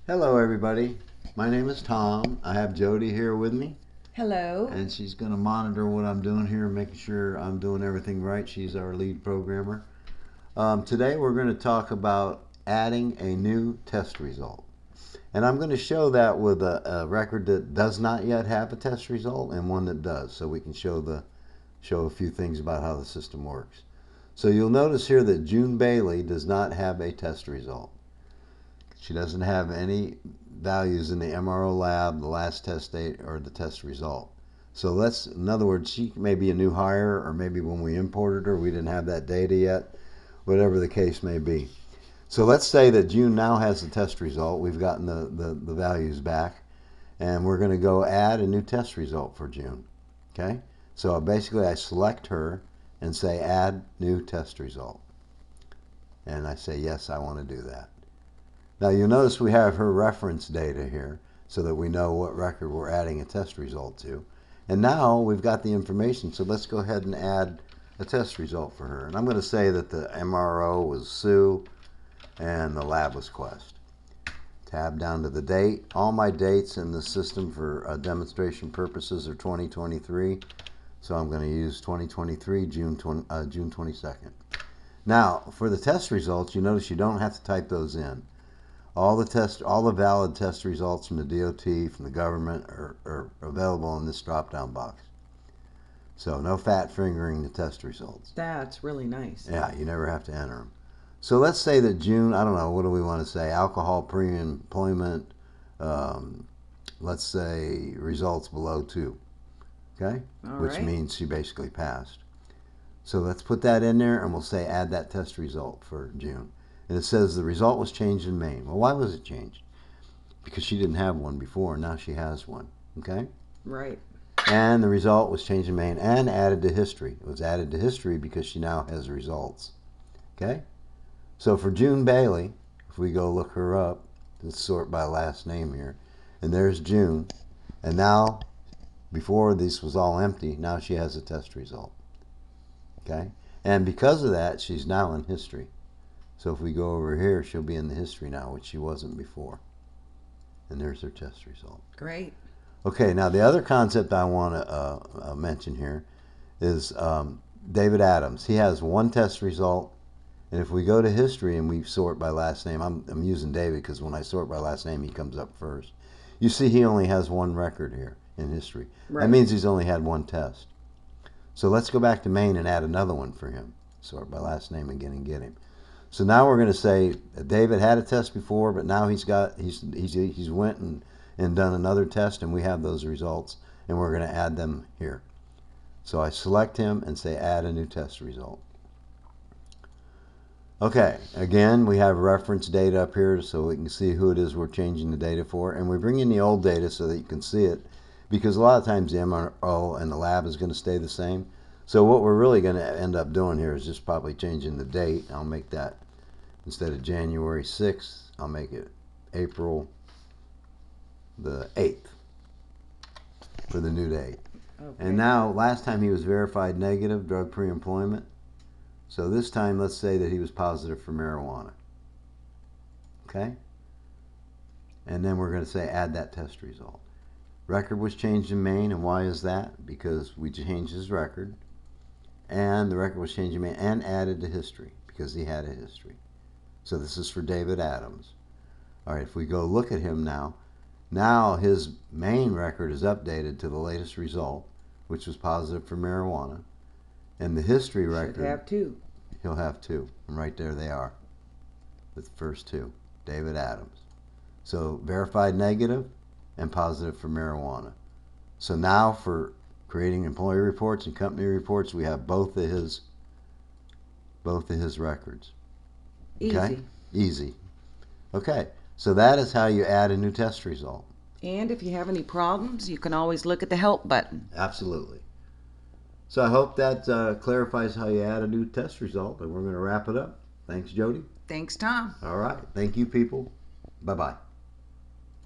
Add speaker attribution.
Speaker 1: Hello everybody, my name is Tom. I have Jody here with me.
Speaker 2: Hello.
Speaker 1: And she's going to monitor what I'm doing here, making sure I'm doing everything right. She's our lead programmer. Today we're going to talk about adding a new test result. And I'm going to show that with a record that does not yet have a test result and one that does, so we can show a few things about how the system works. So you'll notice here that June Bailey does not have a test result. She doesn't have any values in the MRO lab, the last test date, or the test result. So in other words, she may be a new hire, or maybe when we imported her, we didn't have that data yet, whatever the case may be. So let's say that June now has the test result. We've gotten the values back, and we're going to go add a new test result for June. Okay? So basically I select her and say add new test result. And I say yes, I want to do that. Now you'll notice we have her reference data here so that we know what record we're adding a test result to. And now we've got the information, so let's go ahead and add a test result for her. And I'm going to say that the MRO was Sue and the lab was Quest. Tab down to the date. All my dates in the system for demonstration purposes are 2023. So I'm going to use 2023, June 22nd. Now, for the test results, you notice you don't have to type those in. All the valid test results from the DOT, from the government, are available in this drop-down box. So no fat fingering the test results.
Speaker 2: That's really nice.
Speaker 1: Yeah, you never have to enter them. So let's say that June, I don't know, what do we want to say? Alcohol pre-employment, let's say results below 2. Okay? Which means she basically passed. So let's put that in there and we'll say add that test result for June. And it says the result was changed in Maine. Well, why was it changed? Because she didn't have one before, and now she has one. Okay?
Speaker 2: Right.
Speaker 1: And the result was changed in Maine and added to history. It was added to history because she now has results. Okay? So for June Bailey, if we go look her up, let's sort by last name here. And there's June. And now, before this was all empty, now she has a test result. Okay? And because of that, she's now in history. So if we go over here, she'll be in the history now, which she wasn't before. And there's her test result.
Speaker 2: Great.
Speaker 1: Okay, now the other concept I want to mention here is David Adams. He has one test result, and if we go to history and we sort by last name, I'm using David because when I sort by last name, he comes up first. You see he only has one record here in history. Right. That means he's only had one test. So let's go back to Maine and add another one for him. Sort by last name again and get him. So now we're going to say David had a test before, but now he's went and done another test, and we have those results, and we're going to add them here. So I select him and say add a new test result. Okay, again, we have reference data up here so we can see who it is we're changing the data for, and we bring in the old data so that you can see it, because a lot of times the MRO and the lab is going to stay the same. So what we're really going to end up doing here is just probably changing the date. I'll make that, instead of January 6th, I'll make it April the 8th for the new date. Okay. And now, last time he was verified negative, drug pre-employment. So this time, let's say that he was positive for marijuana. Okay? And then we're going to say add that test result. Record was changed in Maine, and why is that? Because we changed his record. And the record was changed in Maine and added to history because he had a history. So this is for David Adams. All right, if we go look at him now his Maine record is updated to the latest result, which was positive for marijuana. And the history record...
Speaker 2: Should have 2.
Speaker 1: He'll have 2. And right there they are. The first 2. David Adams. So verified negative and positive for marijuana. So now for creating employee reports and company reports, we have both of his records. Okay? Easy. Okay, so that is how you add a new test result.
Speaker 2: And if you have any problems, you can always look at the help button.
Speaker 1: Absolutely. So I hope that clarifies how you add a new test result, and we're going to wrap it up. Thanks, Jody.
Speaker 2: Thanks, Tom.
Speaker 1: All right. Thank you, people. Bye-bye.